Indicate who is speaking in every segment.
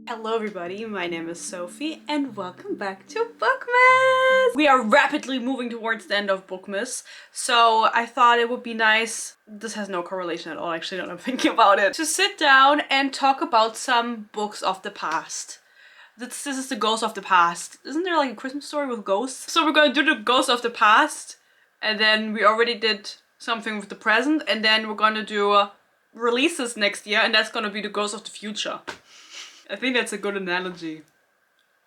Speaker 1: Hello everybody, my name is Sophie and welcome back to Bookmas! We are rapidly moving towards the end of Bookmas, so I thought it would be nice, this has no correlation at all actually now that I'm thinking about it, to sit down and talk about some books of the past. This is the ghost of the past. Isn't there like a Christmas story with ghosts? So we're gonna do the ghost of the past, and then we already did something with the present, and then we're gonna do releases next year, and that's gonna be the ghost of the future. I think that's a good analogy.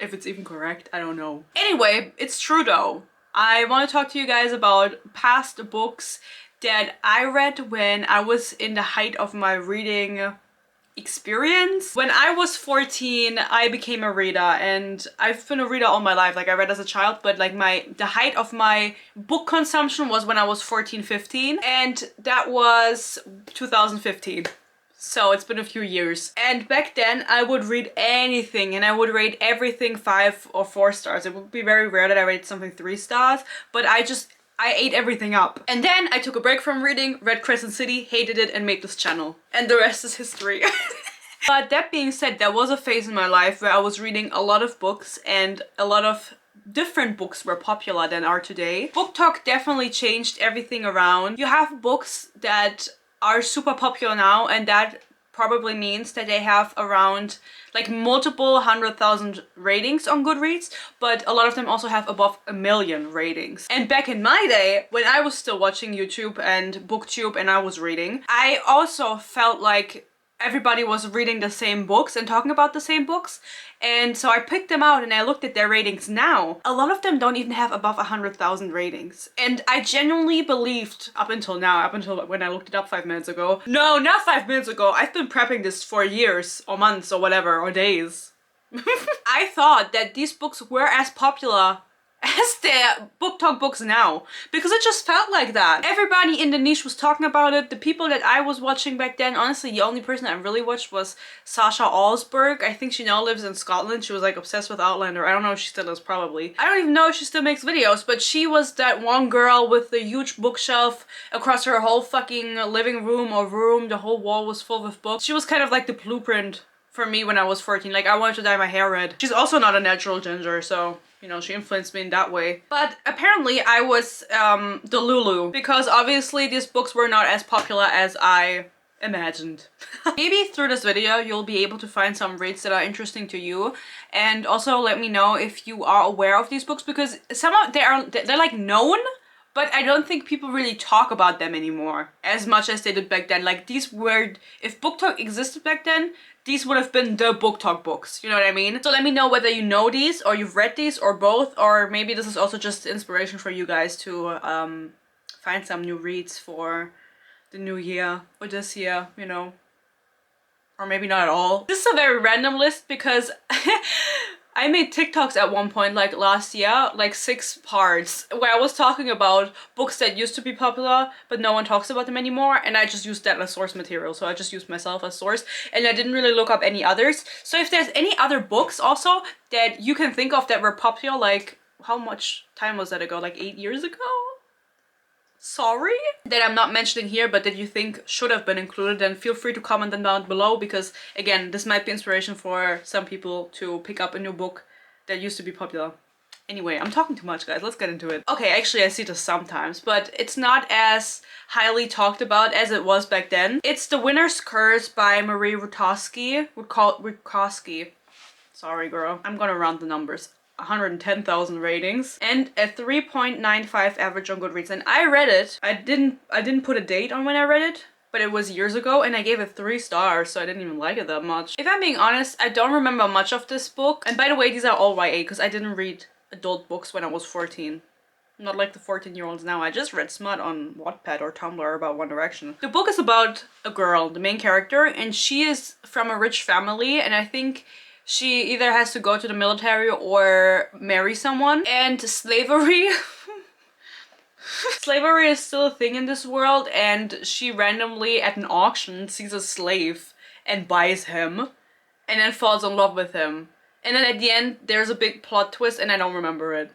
Speaker 1: If it's even correct, I don't know. Anyway, it's true though. I want to talk to you guys about past books that I read when I was in the height of my reading experience. When I was 14, I became a reader, and I've been a reader all my life. Like I read as a child, but like the height of my book consumption was when I was 14, 15, and that was 2015. So it's been a few years. And back then I would read anything, and I would rate everything 5 or 4 stars. It would be very rare that I rated something 3 stars, but I ate everything up. And then I took a break from reading, read Crescent City, hated it, and made this channel. And the rest is history. But that being said, there was a phase in my life where I was reading a lot of books, and a lot of different books were popular than are today. BookTok definitely changed everything around. You have books that are super popular now, and that probably means that they have around like multiple 100,000 ratings on Goodreads, but a lot of them also have above 1 million ratings. And back in my day, when I was still watching YouTube and BookTube and I was reading, I also felt like everybody was reading the same books and talking about the same books, and so I picked them out and I looked at their ratings now. A lot of them don't even have above 100,000 ratings, and I genuinely believed up until now, up until when I looked it up 5 minutes ago. No, not 5 minutes ago. I've been prepping this for years or months or whatever, or days. I thought that these books were as popular as the BookTok books now, because it just felt like that. Everybody in the niche was talking about it. The people that I was watching back then, honestly, the only person I really watched was Sasha Alsberg. I think she now lives in Scotland. She was like obsessed with Outlander. I don't know if she still is, probably. I don't even know if she still makes videos, but she was that one girl with the huge bookshelf across her whole fucking living room or room. The whole wall was full with books. She was kind of like the blueprint for me when I was 14. Like, I wanted to dye my hair red. She's also not a natural ginger, so you know, she influenced me in that way. But apparently I was the Lulu, because obviously these books were not as popular as I imagined. Maybe through this video you'll be able to find some reads that are interesting to you, and also let me know if you are aware of these books, because some of they're like known, but I don't think people really talk about them anymore as much as they did back then. Like, these were, if BookTok existed back then, these would have been the BookTok books, you know what I mean? So let me know whether you know these, or you've read these, or both, or maybe this is also just inspiration for you guys to find some new reads for the new year, or this year, you know, or maybe not at all. This is a very random list because I made TikToks at one point, like last year, like 6 parts, where I was talking about books that used to be popular, but no one talks about them anymore, and I just used that as source material. So I just used myself as source, and I didn't really look up any others. So if there's any other books also that you can think of that were popular, like, how much time was that ago? Like 8 years ago? Sorry? That I'm not mentioning here, but that you think should have been included, then feel free to comment them down below, because again, this might be inspiration for some people to pick up a new book that used to be popular. Anyway, I'm talking too much, guys. Let's get into it. Okay, actually I see this sometimes, but it's not as highly talked about as it was back then. It's The Winner's Curse by Marie Rutkoski. Sorry, girl. I'm gonna round the numbers. 110,000 ratings and a 3.95 average on Goodreads, and I read it. I didn't put a date on when I read it, but it was years ago, and I gave it 3 stars, so I didn't even like it that much. If I'm being honest, I don't remember much of this book. And by the way, these are all YA, because I didn't read adult books when I was 14. Not like the 14-year-olds now. I just read smut on Wattpad or Tumblr about One Direction. The book is about a girl, the main character, and she is from a rich family, and I think she either has to go to the military or marry someone. And slavery slavery is still a thing in this world, and she randomly at an auction sees a slave and buys him and then falls in love with him. And then at the end there's a big plot twist, and I don't remember it.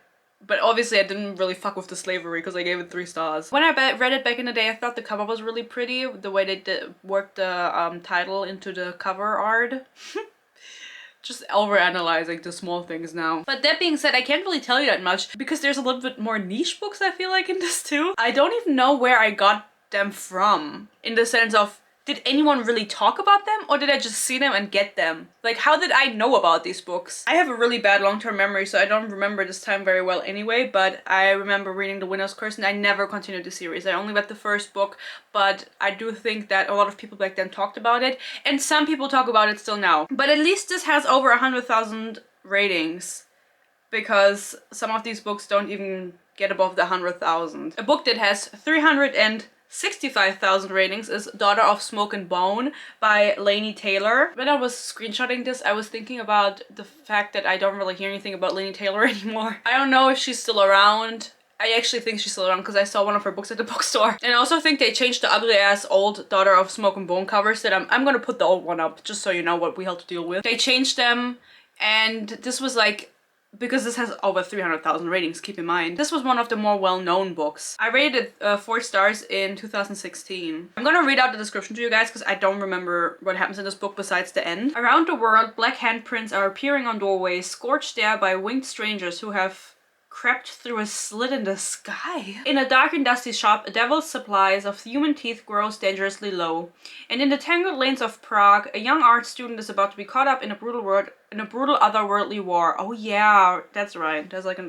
Speaker 1: But obviously I didn't really fuck with the slavery because I gave it 3 stars. When I read it back in the day, I thought the cover was really pretty. The way they worked the title into the cover art. just overanalyzing the small things now. But that being said, I can't really tell you that much because there's a little bit more niche books I feel like in this too. I don't even know where I got them from, in the sense of, did anyone really talk about them or did I just see them and get them? Like, how did I know about these books? I have a really bad long-term memory, so I don't remember this time very well anyway, but I remember reading The Winner's Curse and I never continued the series. I only read the first book, but I do think that a lot of people back then talked about it, and some people talk about it still now. But at least this has over 100,000 ratings, because some of these books don't even get above the 100,000. A book that has 365,000 ratings is Daughter of Smoke and Bone by Laini Taylor. When I was screenshotting this, I was thinking about the fact that I don't really hear anything about Laini Taylor anymore. I don't know if she's still around. I actually think she's still around because I saw one of her books at the bookstore. And I also think they changed the ugly ass old Daughter of Smoke and Bone covers that I'm gonna put the old one up just so you know what we had to deal with. They changed them, and this was like, because this has over 300,000 ratings, keep in mind, this was one of the more well-known books. I rated it 4 stars in 2016. I'm gonna read out the description to you guys because I don't remember what happens in this book besides the end. Around the world, black handprints are appearing on doorways, scorched there by winged strangers who have crept through a slit in the sky. In a dark and dusty shop, a devil's supplies of human teeth grows dangerously low. And in the tangled lanes of Prague, a young art student is about to be caught up in a brutal otherworldly war. Oh yeah, that's right. There's like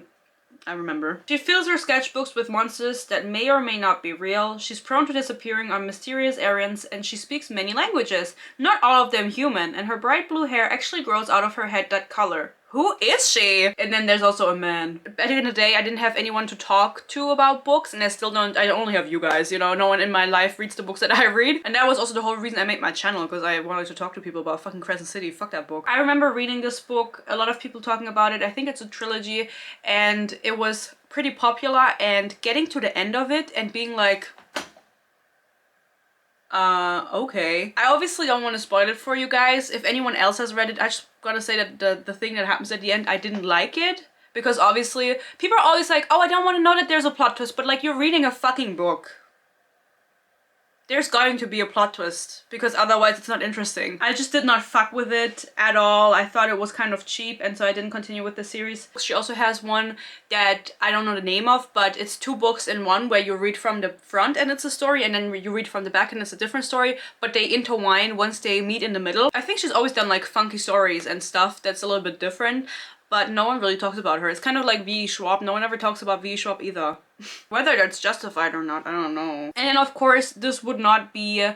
Speaker 1: I remember. She fills her sketchbooks with monsters that may or may not be real. She's prone to disappearing on mysterious errands, and she speaks many languages, not all of them human, and her bright blue hair actually grows out of her head that color. Who is she? And then there's also a man. Back in the day, I didn't have anyone to talk to about books, and I still don't. I only have you guys, you know? No one in my life reads the books that I read. And that was also the whole reason I made my channel, because I wanted to talk to people about fucking Crescent City. Fuck that book. I remember reading this book, a lot of people talking about it. I think it's a trilogy, and it was pretty popular, and getting to the end of it and being like, okay. I obviously don't want to spoil it for you guys. If anyone else has read it, I just gotta say that the thing that happens at the end, I didn't like it. Because obviously, people are always like, oh, I don't want to know that there's a plot twist, but like, you're reading a fucking book. There's going to be a plot twist, because otherwise it's not interesting. I just did not fuck with it at all. I thought it was kind of cheap, and so I didn't continue with the series. She also has one that I don't know the name of, but it's 2 books in one, where you read from the front and it's a story, and then you read from the back and it's a different story, but they intertwine once they meet in the middle. I think she's always done like funky stories and stuff that's a little bit different, but no one really talks about her. It's kind of like V.E. Schwab. No one ever talks about V.E. Schwab either. Whether that's justified or not, I don't know. And of course, this would not be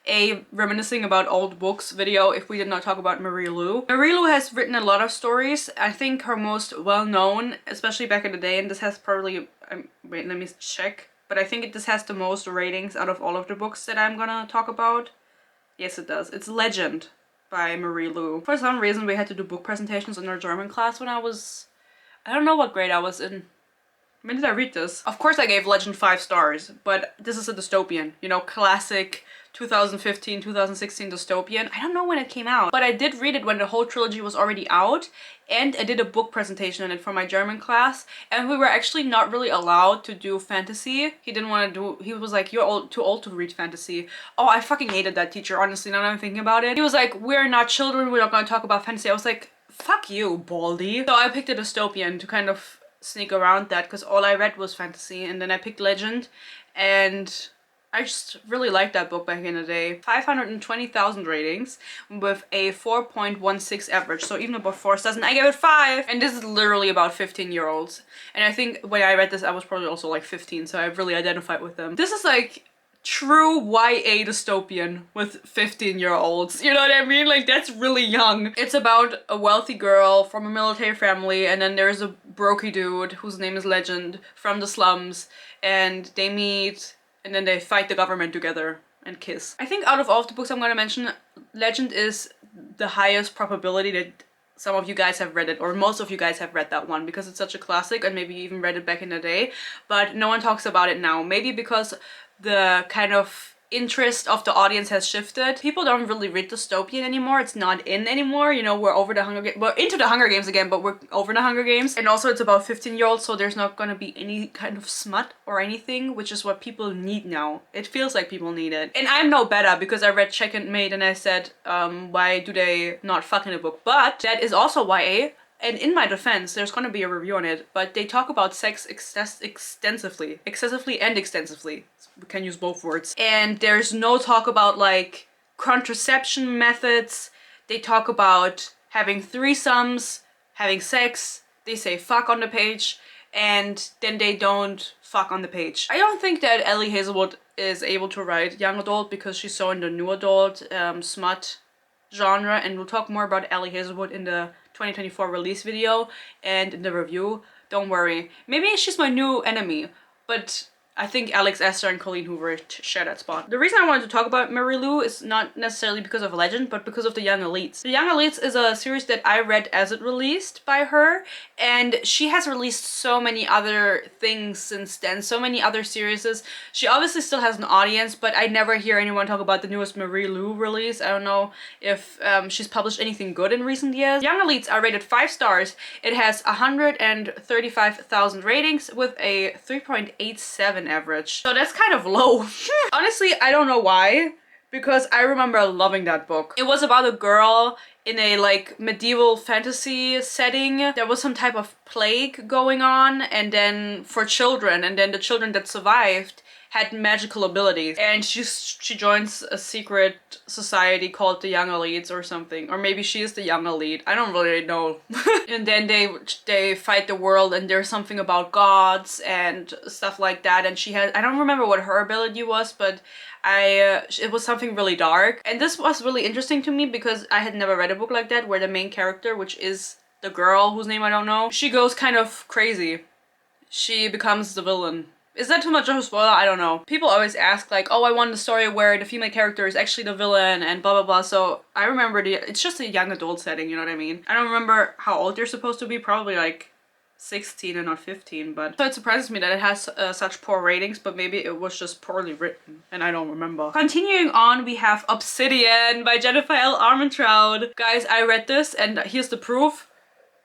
Speaker 1: a reminiscing about old books video if we did not talk about Marie Lu. Marie Lu has written a lot of stories. I think her most well-known, especially back in the day, and this has probably, wait, let me check. But I think this has the most ratings out of all of the books that I'm gonna talk about. Yes, it does. It's Legend by Marie Lu. For some reason, we had to do book presentations in our German class when I was, I don't know what grade I was in. When did I read this? Of course I gave Legend 5 stars, but this is a dystopian, you know, classic 2015, 2016 dystopian. I don't know when it came out, but I did read it when the whole trilogy was already out, and I did a book presentation on it for my German class, and we were actually not really allowed to do fantasy. He didn't want to do, he was like, you're too old to read fantasy. Oh, I fucking hated that teacher, honestly, now that I'm thinking about it. He was like, we're not children, we're not going to talk about fantasy. I was like, fuck you, Baldy. So I picked a dystopian to kind of sneak around that, because all I read was fantasy, and then I picked Legend, and I just really liked that book back in the day. 520,000 ratings with a 4.16 average, so even above 4 stars, and I gave it 5! And this is literally about 15-year-olds. And I think when I read this, I was probably also like 15, so I really identified with them. This is like true YA dystopian with 15-year-olds. You know what I mean? Like, that's really young. It's about a wealthy girl from a military family, and then there's a brokey dude whose name is Legend from the slums, and they meet, and then they fight the government together and kiss. I think out of all of the books I'm gonna mention, Legend is the highest probability that some of you guys have read it, or most of you guys have read that one, because it's such a classic, and maybe you even read it back in the day, but no one talks about it now. Maybe because the kind of interest of the audience has shifted. People don't really read dystopian anymore. It's not in anymore. You know, we're over the Hunger Games. We're into the Hunger Games again, but we're over the Hunger Games. And also it's about 15-year-olds, so there's not gonna be any kind of smut or anything, which is what people need now. It feels like people need it. And I'm no better because I read Check and Mate and I said, why do they not fuck in a book? But that is also YA. And in my defense, there's gonna be a review on it, but they talk about sex extensively. Excessively and extensively. We can use both words. And there's no talk about like contraception methods. They talk about having threesomes, having sex. They say fuck on the page, and then they don't fuck on the page. I don't think that Ellie Hazelwood is able to write young adult because she's so in the new adult smut genre, and we'll talk more about Ellie Hazelwood in the 2024 release video and in the review. Don't worry. Maybe she's my new enemy, but I think Alex Esther and Colleen Hoover share that spot. The reason I wanted to talk about Mary Lou is not necessarily because of Legend, but because of The Young Elites. The Young Elites is a series that I read as it released by her, and she has released so many other things since then, so many other series. She obviously still has an audience, but I never hear anyone talk about the newest Mary Lou release. I don't know if she's published anything good in recent years. Young Elites are rated 5 stars. It has 135,000 ratings with a 3.87 average. So that's kind of low. Honestly, I don't know why, because I remember loving that book. It was about a girl in a like medieval fantasy setting. There was some type of plague going on, and then for children, and then the children that survived had magical abilities, and she joins a secret society called the Young Elites or something, or maybe she is the Young Elite. I don't really know. And then they fight the world, and there's something about gods and stuff like that. And she had, I don't remember what her ability was, but it was something really dark. And this was really interesting to me because I had never read a book like that where the main character, which is the girl whose name I don't know, she goes kind of crazy. She becomes the villain. Is that too much of a spoiler? I don't know. People always ask like, oh, I want a story where the female character is actually the villain and blah blah blah. So I remember it's just a young adult setting, you know what I mean? I don't remember how old they're supposed to be, probably like 16 and not 15, but so it surprises me that it has such poor ratings, but maybe it was just poorly written and I don't remember. Continuing on, we have Obsidian by Jennifer L. Armentrout. Guys, I read this and here's the proof.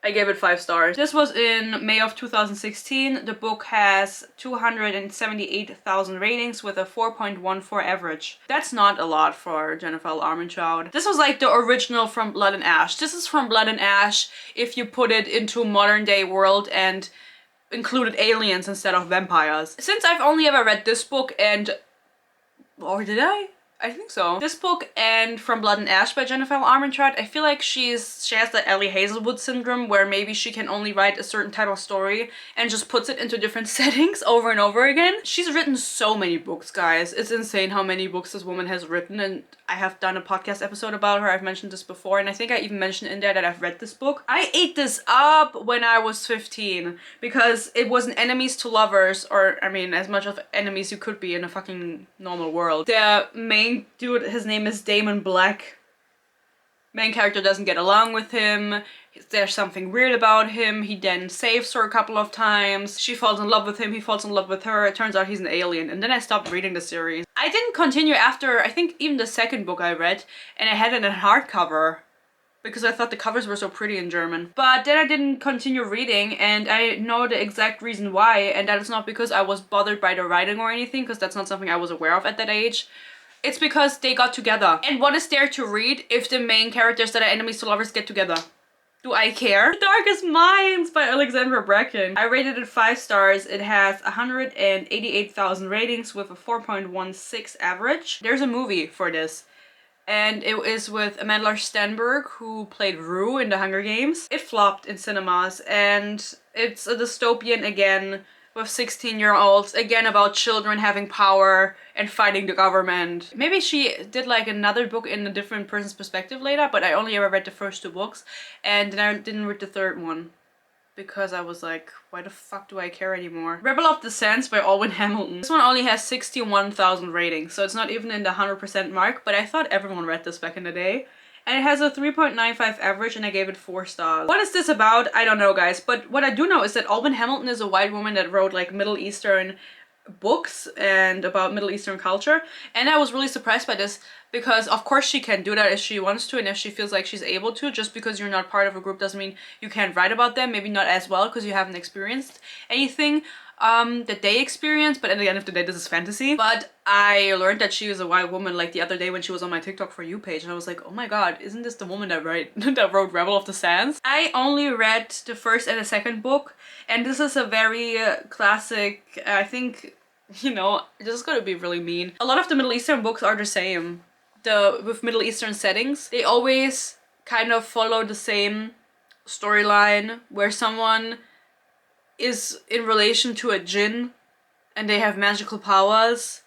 Speaker 1: I gave it 5 stars. This was in May of 2016. The book has 278,000 ratings with a 4.14 average. That's not a lot for Jennifer L. Armentrout. This was like the original From Blood and Ash. This is From Blood and Ash if you put it into modern day world and included aliens instead of vampires. Since I've only ever read this book and... or did I? I think so. This book and From Blood and Ash by Jennifer L. Armentrout, I feel like she has the Ellie Hazelwood syndrome where maybe she can only write a certain type of story and just puts it into different settings over and over again. She's written so many books, guys. It's insane how many books this woman has written, and I have done a podcast episode about her. I've mentioned this before, and I think I even mentioned in there that I've read this book. I ate this up when I was 15 because it was an enemies to lovers, or I mean as much of enemies you could be in a fucking normal world. The main dude, his name is Damon Black. Main character doesn't get along with him. There's something weird about him. He then saves her a couple of times. She falls in love with him. He falls in love with her. It turns out he's an alien. And then I stopped reading the series. I didn't continue after, I think, even the second book I read. And I had it in hardcover because I thought the covers were so pretty in German. But then I didn't continue reading, and I know the exact reason why. And that is not because I was bothered by the writing or anything, because that's not something I was aware of at that age. It's because they got together. And what is there to read if the main characters that are enemies to lovers get together? Do I care? The Darkest Minds by Alexandra Bracken. I rated it 5 stars. It has 188,000 ratings with a 4.16 average. There's a movie for this, and it is with Amanda Stenberg, who played Rue in the Hunger Games. It flopped in cinemas, and it's a dystopian again, with 16-year-olds, again about children having power and fighting the government. Maybe she did like another book in a different person's perspective later, but I only ever read the first 2 books, and then I didn't read the third one because I was like, why the fuck do I care anymore? Rebel of the Sands by Alwyn Hamilton. This one only has 61,000 ratings, so it's not even in the 100% mark, but I thought everyone read this back in the day. And it has a 3.95 average, and I gave it 4 stars. What is this about? I don't know, guys. But what I do know is that Alwyn Hamilton is a white woman that wrote like Middle Eastern books and about Middle Eastern culture, and I was really surprised by this because of course she can do that if she wants to and if she feels like she's able to. Just because you're not part of a group doesn't mean you can't write about them, maybe not as well because you haven't experienced anything that they experience, but at the end of the day this is fantasy. But I learned that she is a white woman like the other day when she was on my TikTok For You page, and I was like, oh my god, isn't this the woman that wrote Rebel of the Sands? I only read the first and the second book, and this is a very classic, I think, you know, this is gonna be really mean. A lot of the Middle Eastern books are the same. With Middle Eastern settings, they always kind of follow the same storyline where someone is in relation to a jinn and they have magical powers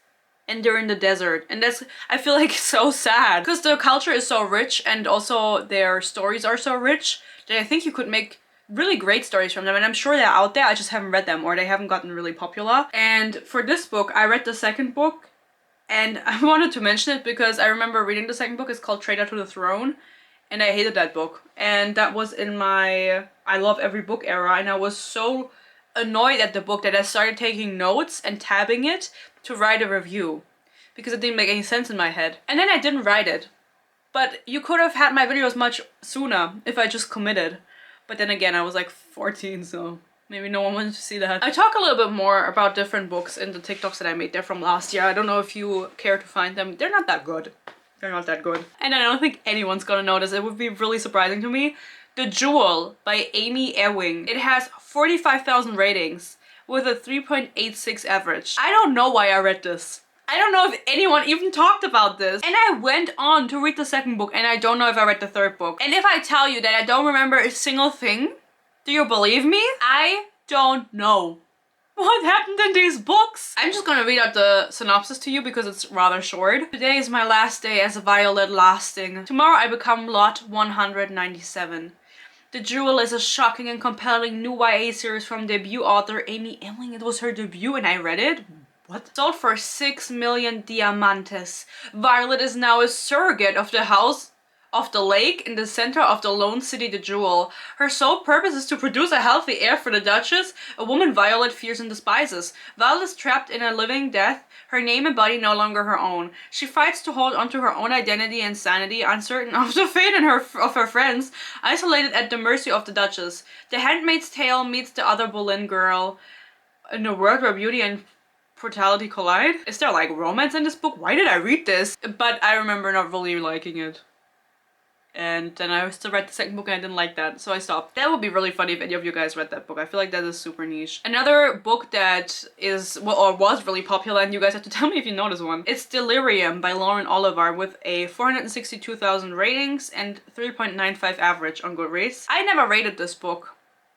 Speaker 1: and they're in the desert, and that's, I feel like, so sad because the culture is so rich and also their stories are so rich that I think you could make really great stories from them, and I'm sure they're out there, I just haven't read them or they haven't gotten really popular. And for this book, I read the second book, and I wanted to mention it because I remember reading the second book. It's called Traitor to the Throne, and I hated that book, and that was in my I love every book era, and I was so annoyed at the book that I started taking notes and tabbing it to write a review because it didn't make any sense in my head. And then I didn't write it. But you could have had my videos much sooner if I just committed. But then again, I was like 14, so maybe no one wanted to see that. I talk a little bit more about different books in the TikToks that I made. They're from last year. I don't know if you care to find them. They're not that good. They're not that good. And I don't think anyone's gonna notice. It would be really surprising to me. The Jewel by Amy Ewing. It has 45,000 ratings with a 3.86 average. I don't know why I read this. I don't know if anyone even talked about this. And I went on to read the second book, and I don't know if I read the third book. And if I tell you that I don't remember a single thing, do you believe me? I don't know what happened in these books. I'm just gonna read out the synopsis to you because it's rather short. Today is my last day as a violet lasting. Tomorrow I become lot 197. The Jewel is a shocking and compelling new YA series from debut author Amy Ewing. It was her debut and I read it. What? Sold for 6 million diamantes. Violet is now a surrogate of the house of the lake in the center of the lone city, the Jewel. Her sole purpose is to produce a healthy heir for the Duchess, a woman Violet fears and despises. Violet is trapped in a living death, her name and body no longer her own. She fights to hold onto her own identity and sanity, uncertain of the fate of her friends, isolated at the mercy of the Duchess. The Handmaid's Tale meets the other Boleyn girl in a world where beauty and brutality collide. Is there like romance in this book? Why did I read this? But I remember not really liking it. And then I still read the second book and I didn't like that, so I stopped. That would be really funny if any of you guys read that book. I feel like that is super niche. Another book that is, well, or was really popular, and you guys have to tell me if you know this one. It's Delirium by Lauren Oliver with a 462,000 ratings and 3.95 average on Goodreads. I never rated this book.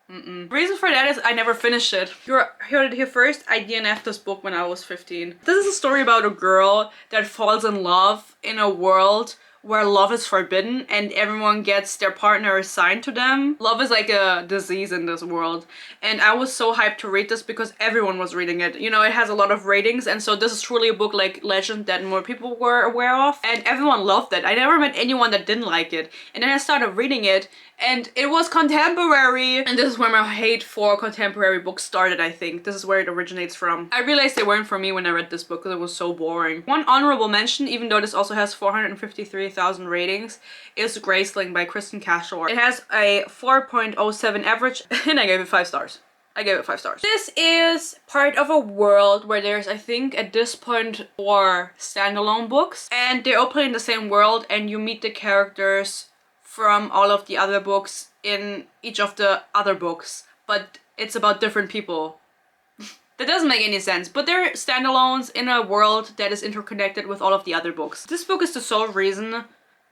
Speaker 1: The reason for that is I never finished it. You heard it here first. I DNF'd this book when I was 15. This is a story about a girl that falls in love in a world where love is forbidden and everyone gets their partner assigned to them. Love is like a disease in this world. And I was so hyped to read this because everyone was reading it. You know, it has a lot of ratings, and so this is truly a book like legend that more people were aware of. And everyone loved it. I never met anyone that didn't like it. And then I started reading it and it was contemporary. And this is where my hate for contemporary books started, I think. This is where it originates from. I realized they weren't for me when I read this book because it was so boring. One honorable mention, even though this also has 453,000 ratings, is Graceling by Kristen Cashore. It has a 4.07 average and I gave it 5 stars. I gave it 5 stars. This is part of a world where there's, I think, at this point 4 standalone books, and they all play in the same world, and you meet the characters from all of the other books in each of the other books, but it's about different people. That doesn't make any sense, but they're standalones in a world that is interconnected with all of the other books. This book is the sole reason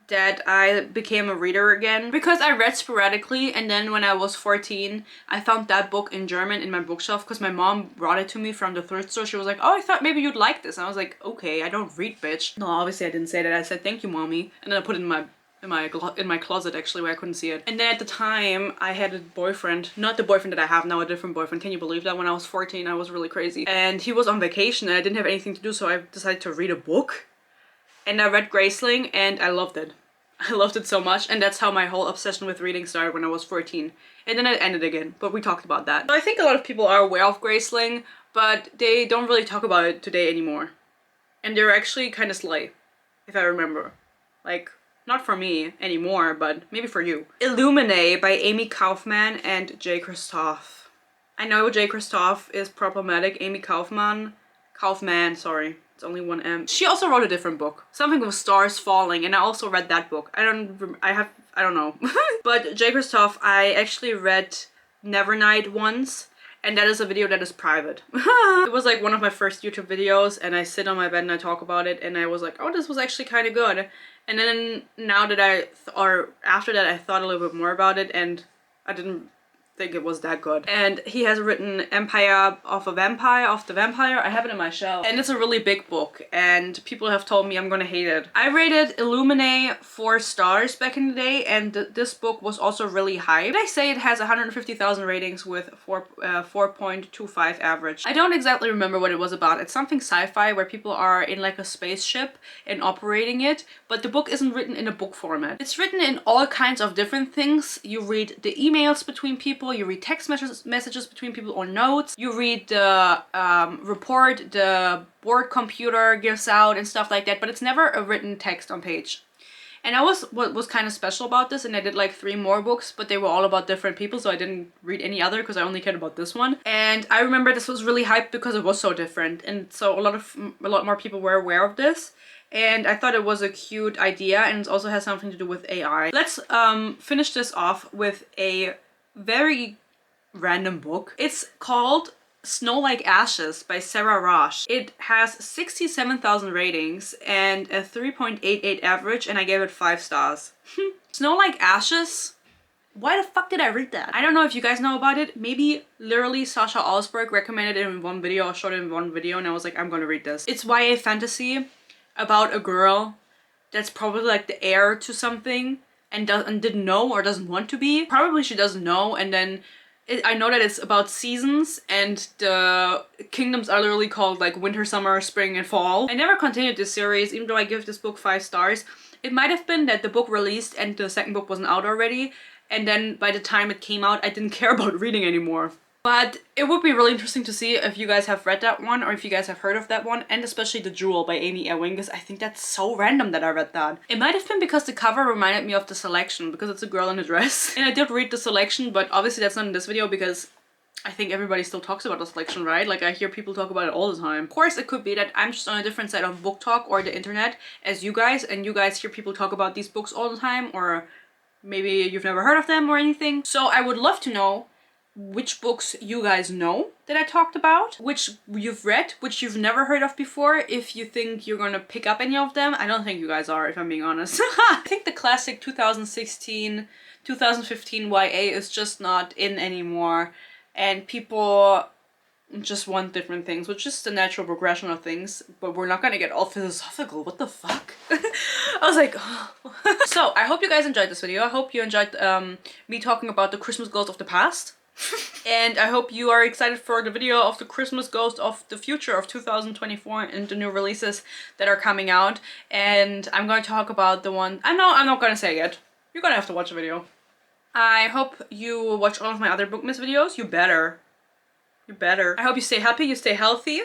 Speaker 1: that I became a reader again, because I read sporadically, and then when I was 14 I found that book in German in my bookshelf because my mom brought it to me from the thrift store. She was like, oh, I thought maybe you'd like this, and I was like, okay, I don't read, bitch. No, obviously I didn't say that. I said thank you, mommy, and then I put it in my closet, actually, where I couldn't see it. And then at the time I had a boyfriend, not the boyfriend that I have now, a different boyfriend. Can you believe that? When I was 14 I was really crazy, and he was on vacation and I didn't have anything to do, so I decided to read a book, and I read Graceling and I loved it. I loved it so much, and that's how my whole obsession with reading started when I was 14. And then it ended again, but we talked about that. So I think a lot of people are aware of Graceling, but they don't really talk about it today anymore. And they're actually kind of slay, if I remember. Like, not for me anymore, but maybe for you. Illumin by Amy Kaufman and J. Christoph. I know J. Christoph is problematic. Amy Kaufman, sorry. It's only one M. She also wrote a different book. Something with stars falling, and I also read that book. I don't know. But J. Christoph, I actually read Nevernight once, and that is a video that is private. It was like one of my first YouTube videos, and I sit on my bed and I talk about it, and I was like, oh, this was actually kind of good. And then now that after that I thought a little bit more about it, and I didn't think it was that good. And he has written Empire of the Vampire. I have it in my shelf, and it's a really big book, and people have told me I'm gonna hate it. I rated Illumin 4 stars back in the day, and this book was also really hyped. I say it has 150,000 ratings with 4.25 average. I don't exactly remember what it was about. It's something sci-fi where people are in like a spaceship and operating it, but the book isn't written in a book format. It's written in all kinds of different things. You read the emails between people, you read text messages between people or notes, you read the report the board computer gives out and stuff like that, but it's never a written text on page. And what was kind of special about this, and I did like 3 more books, but they were all about different people, so I didn't read any other because I only cared about this one. And I remember this was really hyped because it was so different, and so a lot more people were aware of this. And I thought it was a cute idea, and it also has something to do with AI. Let's finish this off with a very random book. It's called Snow Like Ashes by Sarah Rosh. It has 67,000 ratings and a 3.88 average, and I gave it 5 stars. Snow Like Ashes? Why the fuck did I read that? I don't know if you guys know about it. Maybe literally Sasha Alsberg recommended it in one video or showed it in one video, and I was like, I'm gonna read this. It's YA fantasy about a girl that's probably like the heir to something and didn't know or doesn't want to be. Probably she doesn't know, and then I know that it's about seasons, and the kingdoms are literally called like winter, summer, spring, and fall. I never continued this series, even though I give this book 5 stars. It might have been that the book released and the second book wasn't out already, and then by the time it came out I didn't care about reading anymore. But it would be really interesting to see if you guys have read that one or if you guys have heard of that one, and especially The Jewel by Amy Ewing, because I think that's so random that I read that. It might have been because the cover reminded me of The Selection, because it's a girl in a dress. And I did read The Selection, but obviously that's not in this video because I think everybody still talks about The Selection, right? Like, I hear people talk about it all the time. Of course, it could be that I'm just on a different side of BookTok or the internet as you guys, and you guys hear people talk about these books all the time, or maybe you've never heard of them or anything. So I would love to know which books you guys know that I talked about, which you've read, which you've never heard of before, if you think you're gonna pick up any of them. I don't think you guys are, if I'm being honest. I think the classic 2016, 2015 YA is just not in anymore, and people just want different things, which is the natural progression of things, but we're not gonna get all philosophical. What the fuck? I was like, oh. So I hope you guys enjoyed this video. I hope you enjoyed me talking about the Christmas ghost of the past. And I hope you are excited for the video of the Christmas ghost of the future of 2024 and the new releases that are coming out. And I'm going to talk about the one, I'm not gonna say it. You're gonna have to watch the video. I hope you watch all of my other bookmas videos. You better. You better. I hope you stay happy, you stay healthy.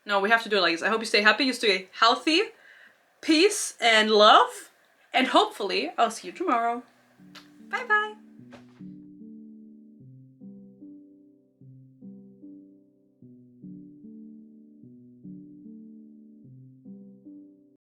Speaker 1: No, we have to do it like this. I hope you stay happy, you stay healthy, peace and love, and hopefully I'll see you tomorrow. Bye bye.